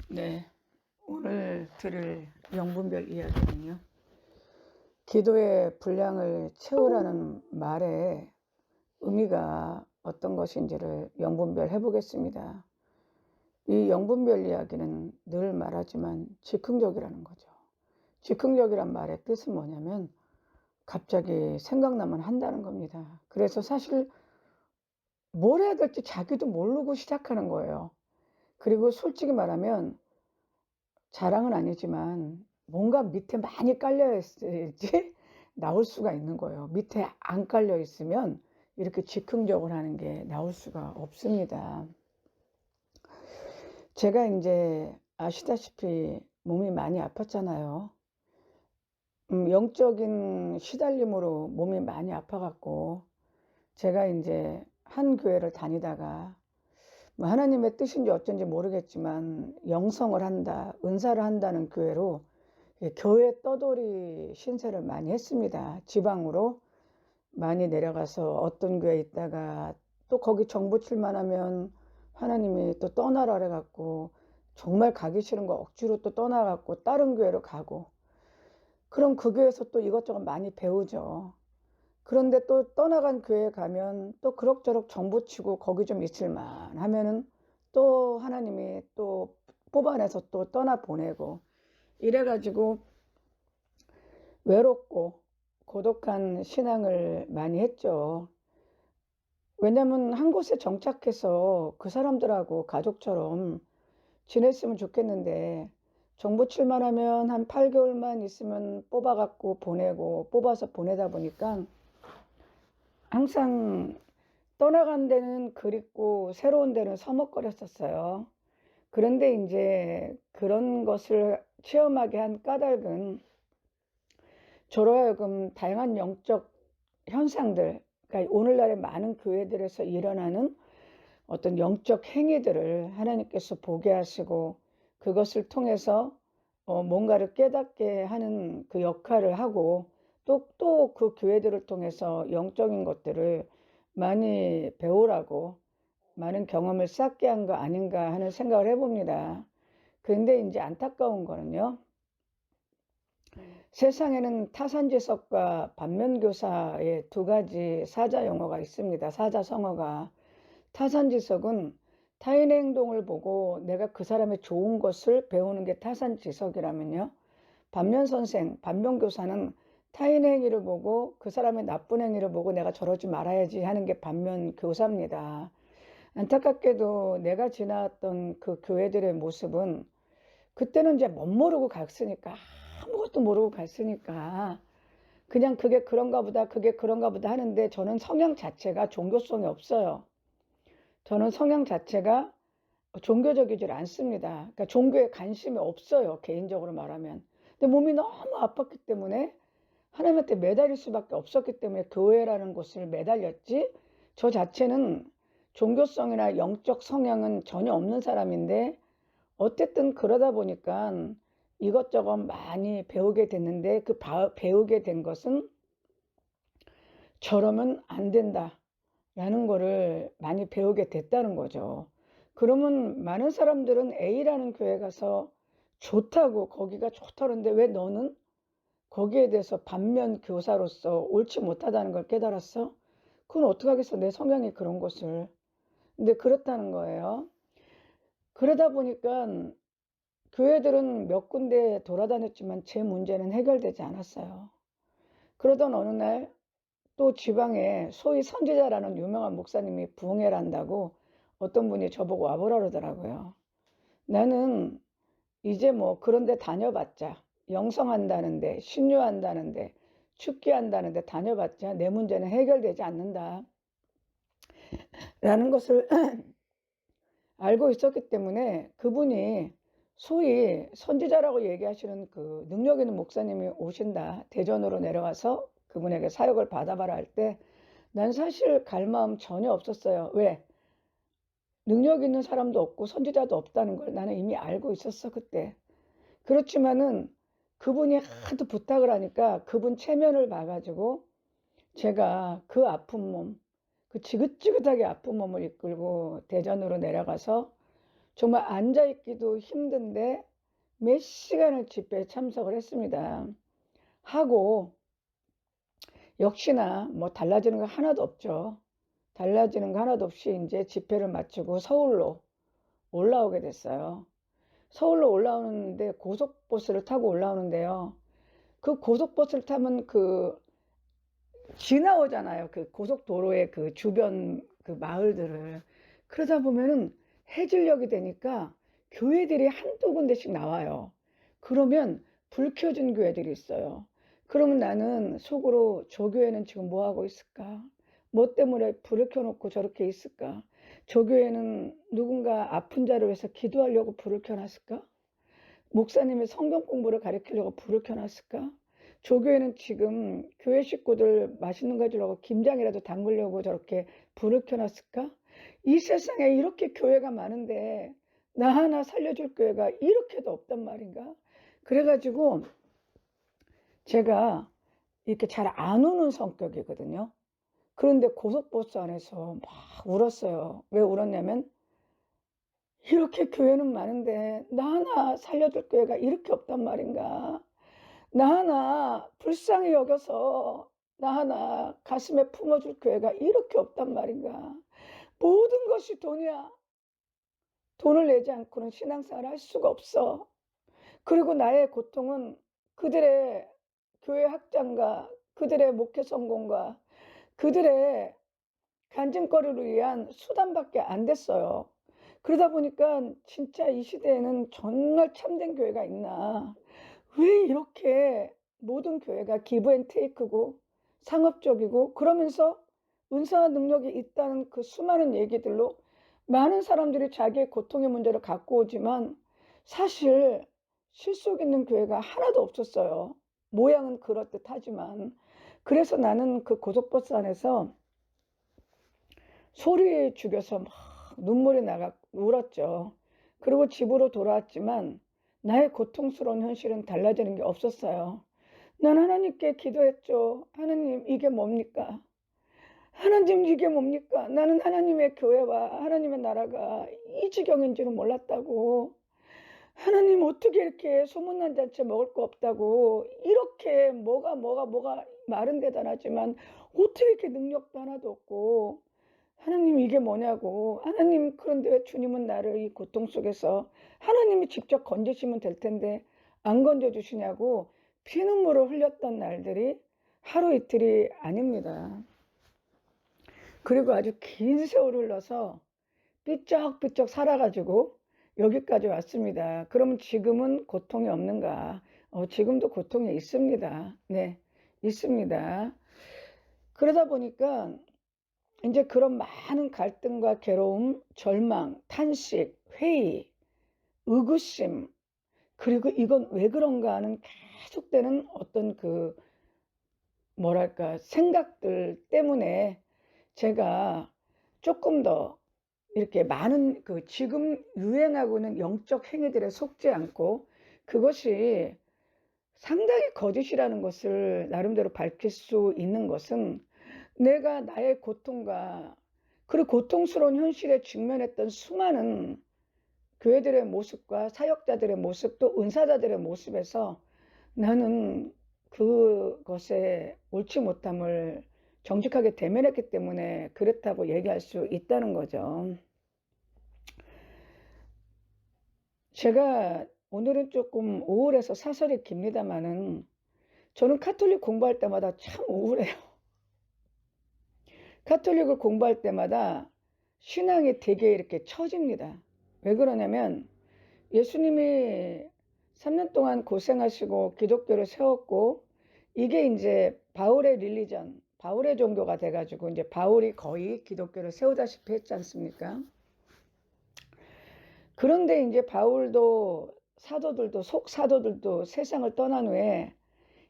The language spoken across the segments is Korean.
네, 오늘 들을 영분별 이야기는요. 기도의 분량을 채우라는 말의 의미가 어떤 것인지를 영분별 해보겠습니다. 이 영분별 이야기는 늘 말하지만 즉흥적이라는 거죠. 즉흥적이란 말의 뜻은 뭐냐면 갑자기 생각나면 한다는 겁니다. 그래서 사실 뭘 해야 될지 자기도 모르고 시작하는 거예요. 그리고 솔직히 말하면 자랑은 아니지만 뭔가 밑에 많이 깔려 있어야지 나올 수가 있는 거예요. 밑에 안 깔려 있으면 이렇게 즉흥적으로 하는 게 나올 수가 없습니다. 제가 이제 아시다시피 몸이 많이 아팠잖아요. 영적인 시달림으로 몸이 많이 아파갖고 제가 이제 한 교회를 다니다가 뭐 하나님의 뜻인지 어쩐지 모르겠지만 영성을 한다, 은사를 한다는 교회로 교회 떠돌이 신세를 많이 했습니다. 지방으로 많이 내려가서 어떤 교회에 있다가 또 거기 정부 출마하면 하나님이 또 떠나라 그래갖고 정말 가기 싫은 거 억지로 또 떠나갖고 다른 교회로 가고, 그럼 그 교회에서 또 이것저것 많이 배우죠. 그런데 또 떠나간 교회에 가면 또 그럭저럭 정부 치고 거기 좀 있을만 하면은 또 하나님이 또 뽑아내서 또 떠나 보내고, 이래가지고 외롭고 고독한 신앙을 많이 했죠. 왜냐면 한 곳에 정착해서 그 사람들하고 가족처럼 지냈으면 좋겠는데, 정부 출마하면 한 8개월만 있으면 뽑아갖고 보내고 뽑아서 보내다 보니까 항상 떠나간 데는 그립고 새로운 데는 서먹거렸었어요. 그런데 이제 그런 것을 체험하게 한 까닭은 저로 하여금 다양한 영적 현상들, 그러니까 오늘날의 많은 교회들에서 일어나는 어떤 영적 행위들을 하나님께서 보게 하시고 그것을 통해서 뭔가를 깨닫게 하는 그 역할을 하고, 또 그 교회들을 통해서 영적인 것들을 많이 배우라고 많은 경험을 쌓게 한 거 아닌가 하는 생각을 해봅니다. 그런데 이제 안타까운 거는요. 세상에는 타산지석과 반면교사의 두 가지 사자 용어가 있습니다. 사자성어가. 타산지석은 타인의 행동을 보고 내가 그 사람의 좋은 것을 배우는 게 타산지석이라면요. 반면선생, 반면교사는 타인의 행위를 보고 그 사람의 나쁜 행위를 보고 내가 저러지 말아야지 하는 게 반면교사입니다. 안타깝게도 내가 지나왔던 그 교회들의 모습은 그때는 이제 멋모르고 갔으니까, 아무것도 모르고 갔으니까 그냥 그게 그런가 보다 그게 그런가 보다 하는데, 저는 성향 자체가 종교성이 없어요. 저는 성향 자체가 종교적이질 않습니다. 그러니까 종교에 관심이 없어요, 개인적으로 말하면. 근데 몸이 너무 아팠기 때문에 하나님한테 매달릴 수밖에 없었기 때문에 교회라는 곳을 매달렸지, 저 자체는 종교성이나 영적 성향은 전혀 없는 사람인데 어쨌든 그러다 보니까 이것저것 많이 배우게 됐는데, 그 배우게 된 것은 저러면 안 된다 라는 거를 많이 배우게 됐다는 거죠. 그러면 많은 사람들은 A라는 교회 가서 좋다고, 거기가 좋다는데 왜 너는 거기에 대해서 반면 교사로서 옳지 못하다는 걸 깨달았어? 그건 어떡하겠어, 내 성향이 그런 것을. 근데 그렇다는 거예요. 그러다 보니까 교회들은 몇 군데 돌아다녔지만 제 문제는 해결되지 않았어요. 그러던 어느 날 또 지방에 소위 선지자라는 유명한 목사님이 부흥회를 한다고 어떤 분이 저보고 와보라 그러더라고요. 나는 이제 뭐 그런 데 다녀봤자, 영성한다는데, 신유한다는데, 축기한다는데 다녀봤자 내 문제는 해결되지 않는다 라는 것을 알고 있었기 때문에, 그분이 소위 선지자라고 얘기하시는 그 능력 있는 목사님이 오신다, 대전으로 내려와서 그분에게 사역을 받아봐라 할 때 난 사실 갈 마음 전혀 없었어요. 왜? 능력 있는 사람도 없고 선지자도 없다는 걸 나는 이미 알고 있었어, 그때. 그렇지만은 그분이 하도 부탁을 하니까 그분 체면을 봐가지고 제가 그 아픈 몸, 그 지긋지긋하게 아픈 몸을 이끌고 대전으로 내려가서 정말 앉아 있기도 힘든데 몇 시간을 집회에 참석을 했습니다. 하고 역시나 뭐 달라지는 거 하나도 없죠. 달라지는 거 하나도 없이 이제 집회를 마치고 서울로 올라오게 됐어요. 서울로 올라오는데 고속버스를 타고 올라오는데요. 그 고속버스를 타면 그 지나오잖아요. 그 고속도로의 그 주변 그 마을들을. 그러다 보면은 해질녘이 되니까 교회들이 한두 군데씩 나와요. 그러면 불 켜진 교회들이 있어요. 그러면 나는 속으로 저 교회는 지금 뭐 하고 있을까? 뭐 때문에 불을 켜놓고 저렇게 있을까? 저 교회는 누군가 아픈 자를 위해서 기도하려고 불을 켜놨을까? 목사님이 성경 공부를 가르치려고 불을 켜놨을까? 조교회는 지금 교회 식구들 맛있는 거 주려고 김장이라도 담그려고 저렇게 불을 켜놨을까? 이 세상에 이렇게 교회가 많은데 나 하나 살려줄 교회가 이렇게도 없단 말인가? 그래가지고 제가 이렇게 잘 안 우는 성격이거든요. 그런데 고속버스 안에서 막 울었어요. 왜 울었냐면 이렇게 교회는 많은데 나 하나 살려줄 교회가 이렇게 없단 말인가? 나 하나 불쌍히 여겨서 나 하나 가슴에 품어줄 교회가 이렇게 없단 말인가? 모든 것이 돈이야. 돈을 내지 않고는 신앙생활 할 수가 없어. 그리고 나의 고통은 그들의 교회 학장과 그들의 목회 성공과 그들의 간증거리를 위한 수단밖에 안 됐어요. 그러다 보니까 진짜 이 시대에는 정말 참된 교회가 있나? 왜 이렇게 모든 교회가 기브 앤 테이크고 상업적이고 그러면서 은사와 능력이 있다는 그 수많은 얘기들로 많은 사람들이 자기의 고통의 문제를 갖고 오지만 사실 실속 있는 교회가 하나도 없었어요. 모양은 그럴듯하지만. 그래서 나는 그 고속버스 안에서 소리에 죽여서 막 눈물이 나가 울었죠. 그리고 집으로 돌아왔지만 나의 고통스러운 현실은 달라지는 게 없었어요. 난 하나님께 기도했죠. 하나님, 이게 뭡니까? 하나님, 이게 뭡니까? 나는 하나님의 교회와 하나님의 나라가 이 지경인 줄은 몰랐다고. 하나님, 어떻게 이렇게 소문난 잔치 먹을 거 없다고. 이렇게 뭐가 말은 대단하지만 어떻게 이렇게 능력도 하나도 없고. 하나님, 이게 뭐냐고. 하나님, 그런데 왜 주님은 나를 이 고통 속에서 하나님이 직접 건지시면 될 텐데 안 건져주시냐고 피눈물을 흘렸던 날들이 하루 이틀이 아닙니다. 그리고 아주 긴 세월을 흘러서 삐쩍삐쩍 살아가지고 여기까지 왔습니다. 그럼 지금은 고통이 없는가? 지금도 고통이 있습니다. 네, 있습니다. 그러다 보니까 이제 그런 많은 갈등과 괴로움, 절망, 탄식, 회의, 의구심, 그리고 이건 왜 그런가 하는 계속되는 어떤 그 뭐랄까 생각들 때문에 제가 조금 더 이렇게 많은 그 지금 유행하고 있는 영적 행위들에 속지 않고 그것이 상당히 거짓이라는 것을 나름대로 밝힐 수 있는 것은 내가 나의 고통과 그리고 고통스러운 현실에 직면했던 수많은 교회들의 모습과 사역자들의 모습 또 은사자들의 모습에서 나는 그것에 옳지 못함을 정직하게 대면했기 때문에 그렇다고 얘기할 수 있다는 거죠. 제가 오늘은 조금 우울해서 사설이 깁니다마는 저는 카톨릭 공부할 때마다 참 우울해요. 카톨릭을 공부할 때마다 신앙이 되게 이렇게 처집니다. 왜 그러냐면 예수님이 3년 동안 고생하시고 기독교를 세웠고 이게 이제 바울의 릴리전, 바울의 종교가 돼가지고 이제 바울이 거의 기독교를 세우다시피 했지 않습니까? 그런데 이제 바울도 사도들도 속사도들도 세상을 떠난 후에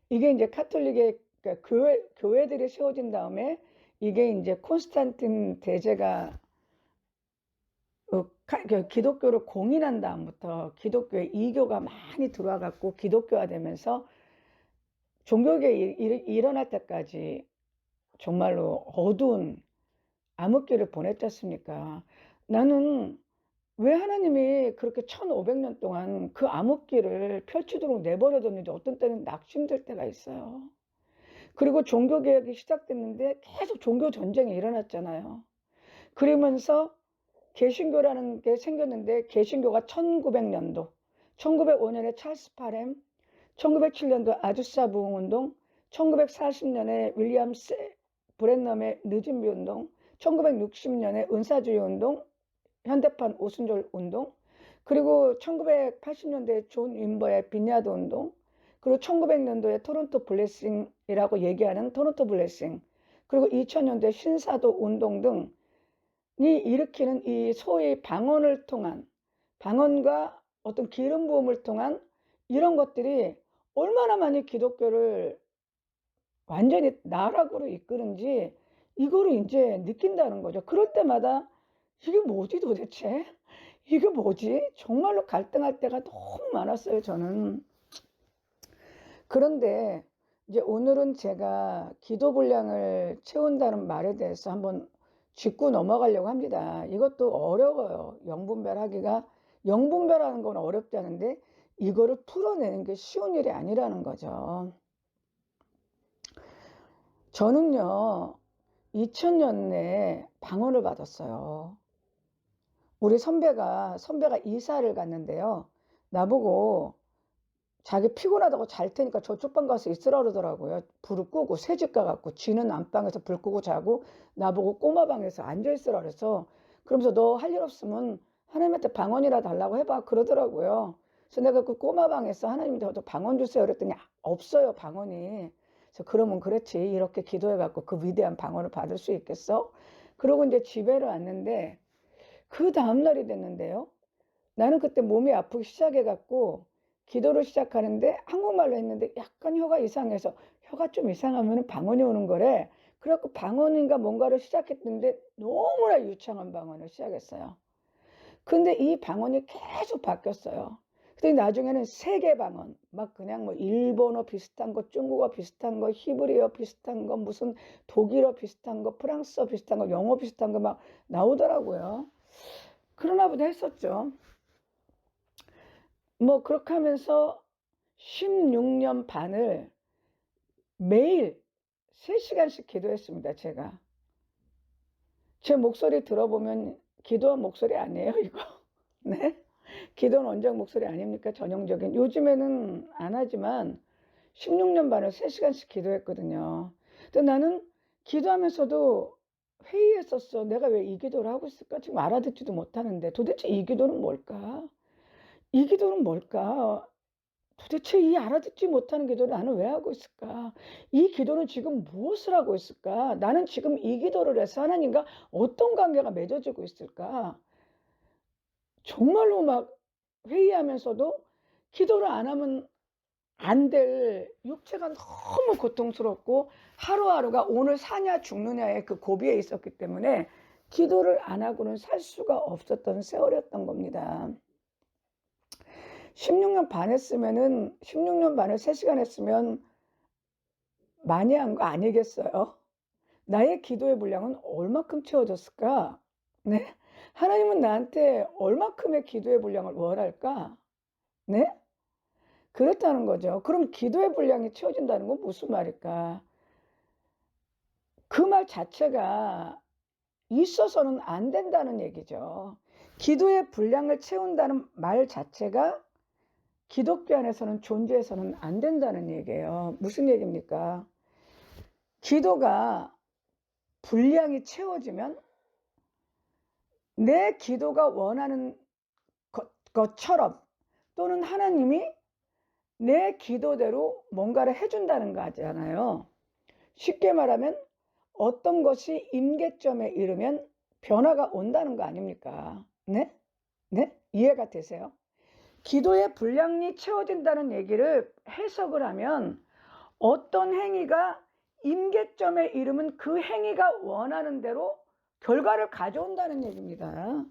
이게 이제 카톨릭의 그러니까 교회들이 세워진 다음에 이게 이제 콘스탄틴 대제가 기독교를 공인한 다음부터 기독교에 이교가 많이 들어와 갖고 기독교화 되면서 종교개혁이 일어날 때까지 정말로 어두운 암흑기를 보냈지 않습니까? 나는 왜 하나님이 그렇게 1500년 동안 그 암흑기를 펼치도록 내버려 뒀는지 어떤 때는 낙심될 때가 있어요. 그리고 종교개혁이 시작됐는데 계속 종교 전쟁이 일어났잖아요. 그러면서 개신교라는 게 생겼는데 개신교가 1900년도, 1905년에 찰스 파렘, 1907년도 아주사 부흥운동, 1940년에 윌리엄 브랜넘의 늦은비 운동, 1960년에 은사주의 운동, 현대판 오순절 운동, 그리고 1980년대 존 윈버의 빈야드 운동, 그리고 1900년도에 토론토 블레싱이라고 얘기하는 토론토 블레싱, 그리고 2000년대 신사도 운동 등이 일으키는 이 소위 방언을 통한, 방언과 어떤 기름 부음을 통한 이런 것들이 얼마나 많이 기독교를 완전히 나락으로 이끄는지 이거를 이제 느낀다는 거죠. 그럴 때마다 이게 뭐지 도대체? 이게 뭐지? 정말로 갈등할 때가 너무 많았어요, 저는. 그런데 이제 오늘은 제가 기도 분량을 채운다는 말에 대해서 한번 짚고 넘어가려고 합니다. 이것도 어려워요. 영분별하기가, 영분별하는 건 어렵지 않은데 이거를 풀어내는 게 쉬운 일이 아니라는 거죠. 저는요, 2000년에 방언을 받았어요. 우리 선배가 이사를 갔는데요. 나보고 자기 피곤하다고 잘 테니까 저쪽 방 가서 있으라 그러더라고요. 불을 끄고 새집 가갖고 지는 안방에서 불 끄고 자고 나보고 꼬마 방에서 앉아 있으라 그래서, 그러면서 너 할 일 없으면 하나님한테 방언이라 달라고 해봐 그러더라고요. 그래서 내가 그 꼬마 방에서 하나님 저도 방언 주세요 그랬더니 없어요 방언이. 그래서 그러면 그렇지 이렇게 기도해갖고 그 위대한 방언을 받을 수 있겠어? 그러고 이제 집에를 왔는데 그 다음날이 됐는데요. 나는 그때 몸이 아프기 시작해갖고 기도를 시작하는데 한국말로 했는데 약간 혀가 이상해서 혀가 좀 이상하면 방언이 오는 거래. 그래갖고 방언인가 뭔가를 시작했는데 너무나 유창한 방언을 시작했어요. 근데 이 방언이 계속 바뀌었어요. 그랬더니 나중에는 세계 방언, 막 그냥 뭐 일본어 비슷한 거, 중국어 비슷한 거, 히브리어 비슷한 거, 무슨 독일어 비슷한 거, 프랑스어 비슷한 거, 영어 비슷한 거 막 나오더라고요. 그러나 보다 했었죠. 뭐 그렇게 하면서 16년 반을 매일 3시간씩 기도했습니다, 제가. 제 목소리 들어보면 기도한 목소리 아니에요, 이거? 네? 기도는 원장 목소리 아닙니까? 전형적인. 요즘에는 안 하지만 16년 반을 3시간씩 기도했거든요. 근데 나는 기도하면서도 회의했었어. 내가 왜 이 기도를 하고 있을까? 지금 알아듣지도 못하는데 도대체 이 기도는 뭘까? 이 기도는 뭘까? 도대체 이 알아듣지 못하는 기도를 나는 왜 하고 있을까? 이 기도는 지금 무엇을 하고 있을까? 나는 지금 이 기도를 해서 하나님과 어떤 관계가 맺어지고 있을까? 정말로 막 회의하면서도 기도를 안 하면 안 될 육체가 너무 고통스럽고 하루하루가 오늘 사냐 죽느냐의 그 고비에 있었기 때문에 기도를 안 하고는 살 수가 없었던 세월이었던 겁니다. 16년 반 했으면은 16년 반을 3시간 했으면 많이 한 거 아니겠어요? 나의 기도의 분량은 얼마큼 채워졌을까? 네? 하나님은 나한테 얼마큼의 기도의 분량을 원할까? 네? 그렇다는 거죠. 그럼 기도의 분량이 채워진다는 건 무슨 말일까? 그 말 자체가 있어서는 안 된다는 얘기죠. 기도의 분량을 채운다는 말 자체가 기독교 안에서는 존재해서는 안 된다는 얘기예요. 무슨 얘기입니까? 기도가 분량이 채워지면 내 기도가 원하는 것처럼 또는 하나님이 내 기도대로 뭔가를 해준다는 거잖아요. 쉽게 말하면 어떤 것이 임계점에 이르면 변화가 온다는 거 아닙니까? 네? 네? 이해가 되세요? 기도의 분량이 채워진다는 얘기를 해석을 하면 어떤 행위가 임계점에 이르면 그 행위가 원하는 대로 결과를 가져온다는 얘기입니다.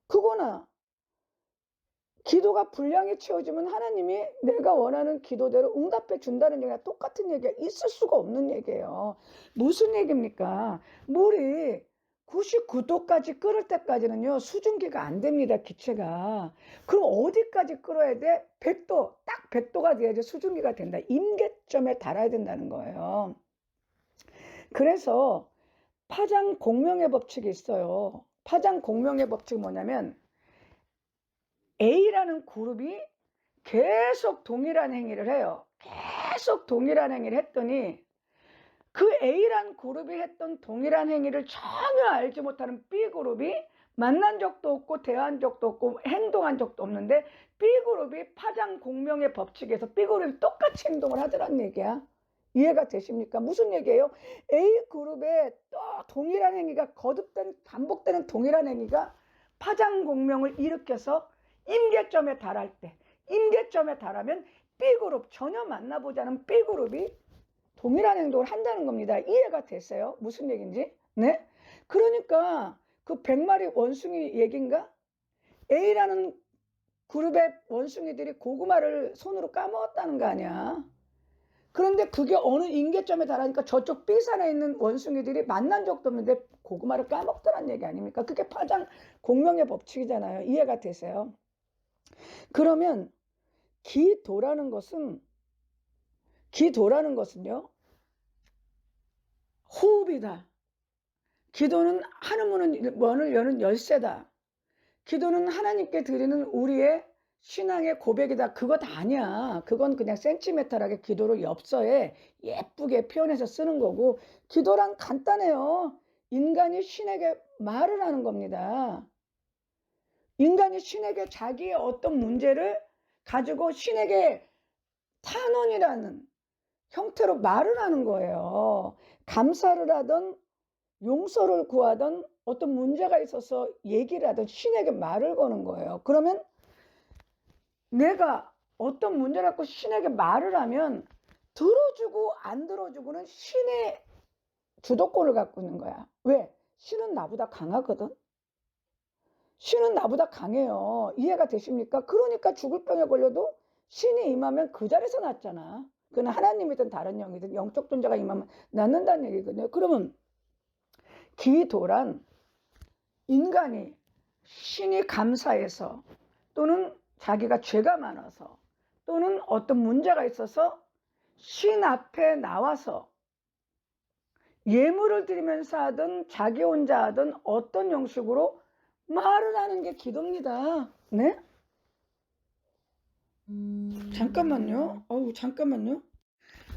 그거나 기도가 분량이 채워지면 하나님이 내가 원하는 기도대로 응답해 준다는 얘기가 똑같은 얘기가 있을 수가 없는 얘기예요. 무슨 얘기입니까? 물이 99도까지 끓을 때까지는요, 수증기가 안 됩니다, 기체가. 그럼 어디까지 끓어야 돼? 100도, 딱 100도가 돼야지 수증기가 된다. 임계점에 달아야 된다는 거예요. 그래서 파장 공명의 법칙이 있어요. 파장 공명의 법칙이 뭐냐면, A라는 그룹이 계속 동일한 행위를 해요. 계속 동일한 행위를 했더니, 그 A란 그룹이 했던 동일한 행위를 전혀 알지 못하는 B그룹이 만난 적도 없고 대화한 적도 없고 행동한 적도 없는데, B그룹이 파장 공명의 법칙에서 B그룹이 똑같이 행동을 하더란 얘기야. 이해가 되십니까? 무슨 얘기예요? A그룹의 또 동일한 행위가 거듭된 반복되는 동일한 행위가 파장 공명을 일으켜서 임계점에 달할 때, 임계점에 달하면 B그룹, 전혀 만나보지 않은 B그룹이 동일한 행동을 한다는 겁니다. 이해가 됐어요? 무슨 얘기인지? 네? 그러니까 그 100마리 원숭이 얘기인가? A라는 그룹의 원숭이들이 고구마를 손으로 까먹었다는 거 아니야. 그런데 그게 어느 임계점에 달하니까 저쪽 B산에 있는 원숭이들이 만난 적도 없는데 고구마를 까먹더란 얘기 아닙니까? 그게 파장 공명의 법칙이잖아요. 이해가 되세요? 그러면 기도라는 것은요, 호흡이다. 기도는 하늘 문을 여는 열쇠다. 기도는 하나님께 드리는 우리의 신앙의 고백이다. 그거 다 아니야. 그건 그냥 센티메탈하게 기도를 엽서에 예쁘게 표현해서 쓰는 거고, 기도란 간단해요. 인간이 신에게 말을 하는 겁니다. 인간이 신에게 자기의 어떤 문제를 가지고 신에게 탄원이라는 형태로 말을 하는 거예요. 감사를 하든 용서를 구하든 어떤 문제가 있어서 얘기를 하든 신에게 말을 거는 거예요. 그러면 내가 어떤 문제를 갖고 신에게 말을 하면 들어주고 안 들어주고는 신의 주도권을 갖고 있는 거야. 왜? 신은 나보다 강하거든. 신은 나보다 강해요. 이해가 되십니까? 그러니까 죽을 병에 걸려도 신이 임하면 그 자리에서 낫잖아. 그건 하나님이든 다른 영이든 영적 존재가 임하면 낫는다는 얘기거든요. 그러면 기도란 인간이 신이 감사해서, 또는 자기가 죄가 많아서, 또는 어떤 문제가 있어서 신 앞에 나와서 예물을 드리면서 하든 자기 혼자 하든 어떤 형식으로 말을 하는 게 기도입니다. 네? 잠깐만요. 잠깐만요.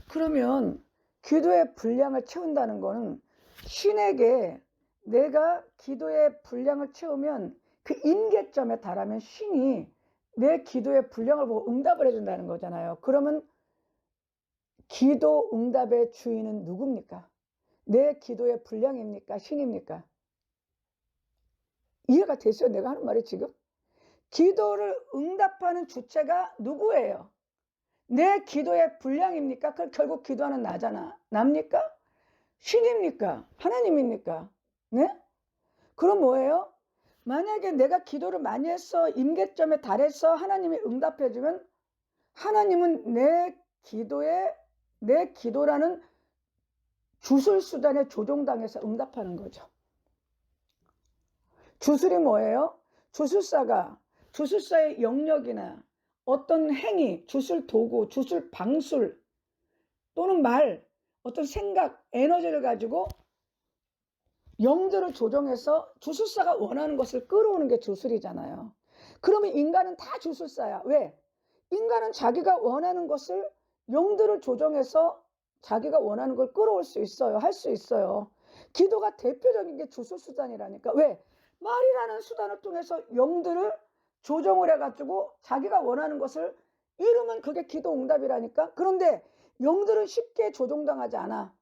그러면 기도의 분량을 채운다는 거는 신에게 내가 기도의 분량을 채우면 그 임계점에 달하면 신이 내 기도의 분량을 보고 응답을 해준다는 거잖아요. 그러면 기도 응답의 주인은 누굽니까? 내 기도의 분량입니까? 신입니까? 이해가 됐어요? 내가 하는 말이 지금? 기도를 응답하는 주체가 누구예요? 내 기도의 분량입니까? 그 결국 기도하는 나잖아. 납니까? 신입니까? 하나님입니까? 네? 그럼 뭐예요? 만약에 내가 기도를 많이 해서 임계점에 달해서 하나님이 응답해주면 하나님은 내 기도라는 주술수단에 조종당해서 응답하는 거죠. 주술이 뭐예요? 주술사의 영역이나 어떤 행위, 주술 도구, 주술 방술 또는 말, 어떤 생각, 에너지를 가지고 영들을 조정해서 주술사가 원하는 것을 끌어오는 게 주술이잖아요. 그러면 인간은 다 주술사야. 왜? 인간은 자기가 원하는 것을 영들을 조정해서 자기가 원하는 걸 끌어올 수 있어요. 할 수 있어요. 기도가 대표적인 게 주술수단이라니까. 왜? 말이라는 수단을 통해서 영들을 조정을 해가지고 자기가 원하는 것을 이루면 그게 기도 응답이라니까. 그런데 영들은 쉽게 조종당하지 않아.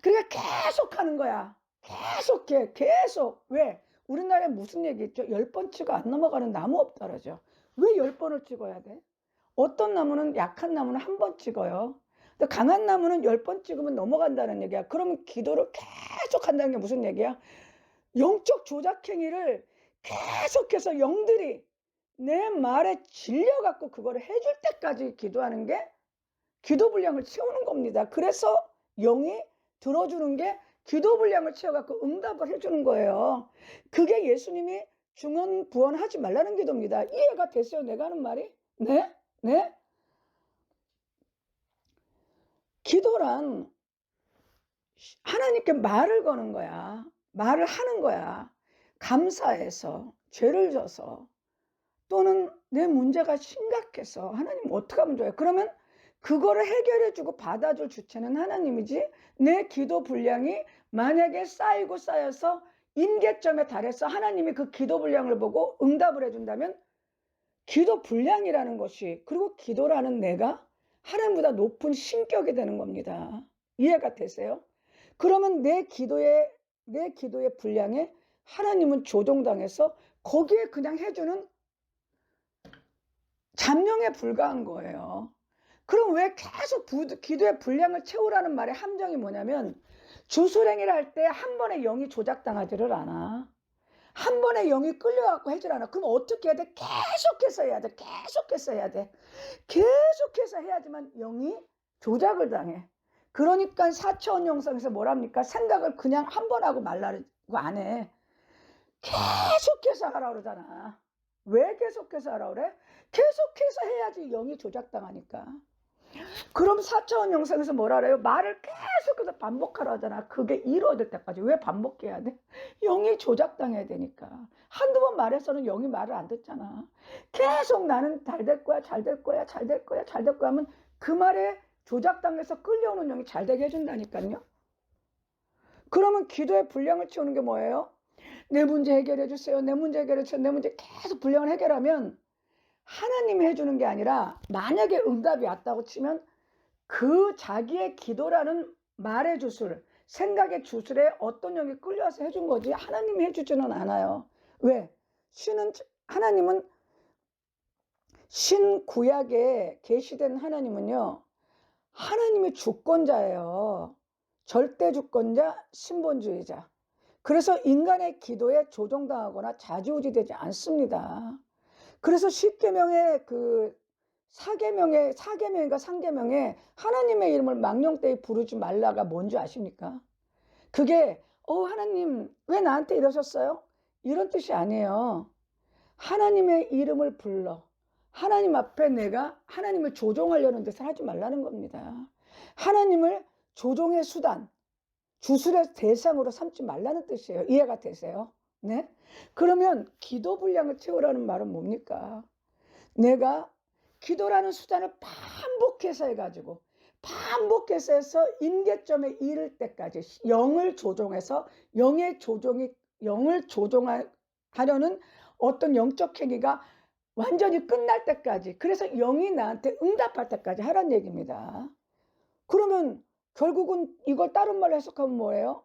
그러니까 계속 하는 거야. 계속해. 계속. 왜? 우리나라에 무슨 얘기 있죠? 10번 치고 안 넘어가는 나무 없다 그러죠. 왜 10번을 찍어야 돼? 어떤 나무는, 약한 나무는 한 번 찍어요. 근데 강한 나무는 10번 찍으면 넘어간다는 얘기야. 그러면 기도를 계속 한다는 게 무슨 얘기야? 영적 조작행위를 계속해서 영들이 내 말에 질려갖고 그거를 해줄 때까지 기도하는 게 기도 분량을 채우는 겁니다. 그래서 영이 들어주는 게 기도 분량을 채워갖고 응답을 해주는 거예요. 그게 예수님이 중언 부언하지 말라는 기도입니다. 이해가 됐어요? 내가 하는 말이? 네? 네? 기도란 하나님께 말을 거는 거야. 말을 하는 거야. 감사해서, 죄를 져서, 또는 내 문제가 심각해서 하나님 어떻게 하면 좋아요? 그러면 그거를 해결해 주고 받아줄 주체는 하나님이지, 내 기도 분량이 만약에 쌓이고 쌓여서 임계점에 달해서 하나님이 그 기도 분량을 보고 응답을 해준다면 기도 분량이라는 것이, 그리고 기도라는 내가 하나님보다 높은 신격이 되는 겁니다. 이해가 되세요? 그러면 내 기도의 분량에 하나님은 조종당해서 거기에 그냥 해주는 잠룡에 불과한 거예요. 그럼 왜 계속 기도의 분량을 채우라는 말의 함정이 뭐냐면, 주술행위를 할 때 한 번에 영이 조작당하지를 않아. 한 번에 영이 끌려갖고 하질 않아. 그럼 어떻게 해야 돼? 계속해서 해야 돼. 계속해서 해야 돼. 계속해서 해야지만 영이 조작을 당해. 그러니까 4차원 영성에서 뭐랍니까? 생각을 그냥 한 번 하고 말라고 안 해. 계속해서 하라 그러잖아. 왜 계속해서 하라 그래? 계속해서 해야지 영이 조작당하니까. 그럼 4차원 영성에서 뭐라 그래요? 말을 계속해서 반복하라 하잖아. 그게 이루어질 때까지. 왜 반복해야 돼? 영이 조작당해야 되니까. 한두 번 말해서는 영이 말을 안 듣잖아. 계속 나는 잘 될 거야, 잘 될 거야, 잘 될 거야, 잘 될 거야 하면 그 말에 조작당해서 끌려오는 영이 잘 되게 해준다니까요. 그러면 기도의 분량을 채우는 게 뭐예요? 내 문제 해결해 주세요. 내 문제 해결해 주세요. 내 문제 계속 분량을 해결하면 하나님이 해주는 게 아니라, 만약에 응답이 왔다고 치면 그 자기의 기도라는 말의 주술, 생각의 주술에 어떤 영이 끌려와서 해준 거지 하나님이 해주지는 않아요. 왜? 하나님은 신구약에 계시된 하나님은요, 하나님이 주권자예요. 절대 주권자, 신본주의자. 그래서 인간의 기도에 조종당하거나 좌지우지되지 않습니다. 그래서 10계명의 그 4계명인가 3계명에 하나님의 이름을 망령되이 부르지 말라가 뭔지 아십니까? 그게 하나님 왜 나한테 이러셨어요? 이런 뜻이 아니에요. 하나님의 이름을 불러 하나님 앞에 내가 하나님을 조종하려는 짓을 하지 말라는 겁니다. 하나님을 조종의 수단, 주술의 대상으로 삼지 말라는 뜻이에요. 이해가 되세요? 네? 그러면 기도 분량을 채우라는 말은 뭡니까? 내가 기도라는 수단을 반복해서 해가지고 반복해서 해서 임계점에 이를 때까지 영을 조종해서 영을 조종하려는 어떤 영적 행위가 완전히 끝날 때까지, 그래서 영이 나한테 응답할 때까지 하라는 얘기입니다. 그러면 결국은 이걸 다른 말로 해석하면 뭐예요?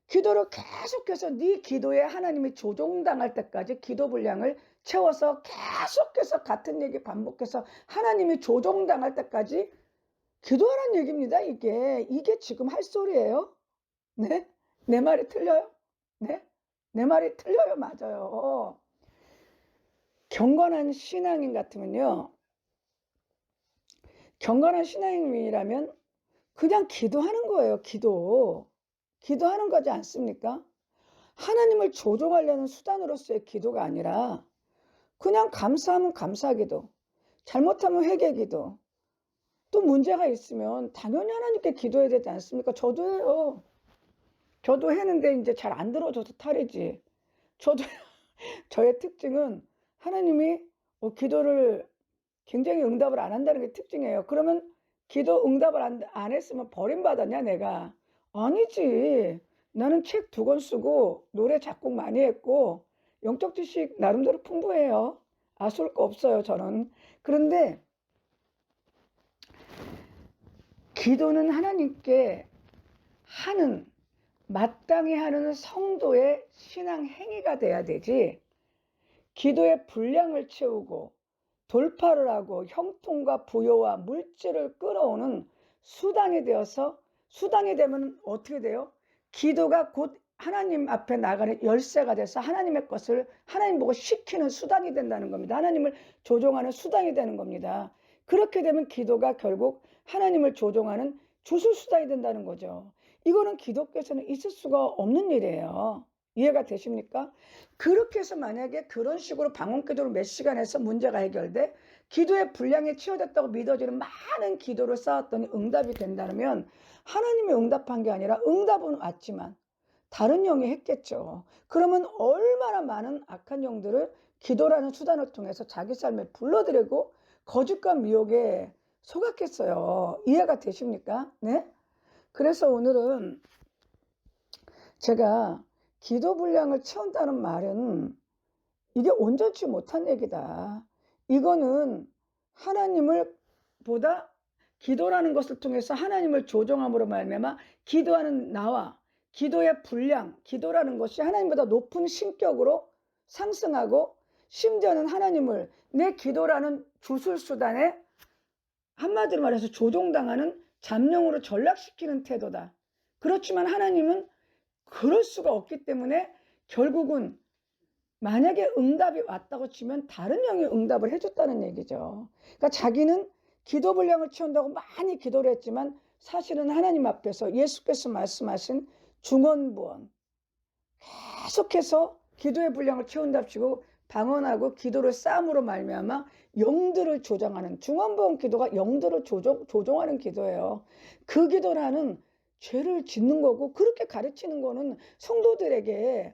기도를 계속해서 네 기도에 하나님이 조종당할 때까지 기도 분량을 채워서 계속해서 같은 얘기 반복해서 하나님이 조종당할 때까지 기도하라는 얘기입니다. 이게 지금 할 소리예요? 네? 내 말이 틀려요? 네? 내 말이 틀려요? 맞아요. 경건한 신앙인 같으면요, 경건한 신앙인이라면 그냥 기도하는 거예요. 기도하는 거지 않습니까? 하나님을 조종하려는 수단으로서의 기도가 아니라 그냥 감사하면 감사기도, 잘못하면 회개기도, 또 문제가 있으면 당연히 하나님께 기도해야 되지 않습니까? 저도 해요. 저도 했는데 이제 잘 안 들어줘서 탈이지. 저도 저의 특징은 하나님이 기도를 굉장히 응답을 안 한다는 게 특징이에요. 그러면 기도 응답을 안 했으면 버림받았냐 내가? 아니지. 나는 책 2권 쓰고 노래 작곡 많이 했고 영적 지식 나름대로 풍부해요. 아쉬울 거 없어요 저는. 그런데 기도는 하나님께 마땅히 하는 성도의 신앙 행위가 돼야 되지, 기도의 분량을 채우고 돌파를 하고 형통과 부여와 물질을 끌어오는 수단이 되면 어떻게 돼요? 기도가 곧 하나님 앞에 나가는 열쇠가 돼서 하나님의 것을 하나님 보고 시키는 수단이 된다는 겁니다. 하나님을 조종하는 수단이 되는 겁니다. 그렇게 되면 기도가 결국 하나님을 조종하는 주술수단이 된다는 거죠. 이거는 기독교에서는 있을 수가 없는 일이에요. 이해가 되십니까? 그렇게 해서 만약에 그런 식으로 방언기도를 몇 시간 해서 문제가 해결돼 기도의 분량이 치유됐다고 믿어지는 많은 기도를 쌓았더니 응답이 된다면 하나님이 응답한 게 아니라 응답은 왔지만 다른 영이 했겠죠. 그러면 얼마나 많은 악한 영들을 기도라는 수단을 통해서 자기 삶에 불러들이고 거짓과 미혹에 속았겠어요. 이해가 되십니까? 네? 그래서 오늘은 제가 기도 분량을 채운다는 말은 이게 온전치 못한 얘기다. 이거는 하나님을 보다 기도라는 것을 통해서 하나님을 조종함으로 말미암아 기도하는 나와 기도의 분량, 기도라는 것이 하나님보다 높은 신격으로 상승하고 심지어는 하나님을 내 기도라는 주술수단에 한마디로 말해서 조종당하는 잠룡으로 전락시키는 태도다. 그렇지만 하나님은 그럴 수가 없기 때문에 결국은 만약에 응답이 왔다고 치면 다른 영이 응답을 해줬다는 얘기죠. 그러니까 자기는 기도 분량을 채운다고 많이 기도를 했지만 사실은 하나님 앞에서 예수께서 말씀하신 중언부언 계속해서 기도의 분량을 채운답시고 방언하고 기도를 쌓음으로 말미암아 영들을 조정하는 중언부언 기도가 영들을 조종하는 기도예요. 그 기도라는 죄를 짓는 거고 그렇게 가르치는 거는 성도들에게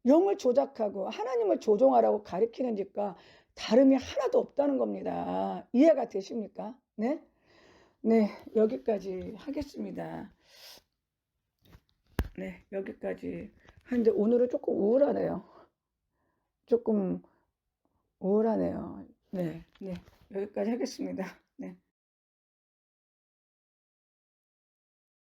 영을 조작하고 하나님을 조종하라고 가르치는 짓과 다름이 하나도 없다는 겁니다. 이해가 되십니까? 네? 네, 여기까지 하겠습니다. 네, 여기까지 하는데 오늘은 조금 우울하네요. 조금 우울하네요. 네, 네, 여기까지 하겠습니다. 네.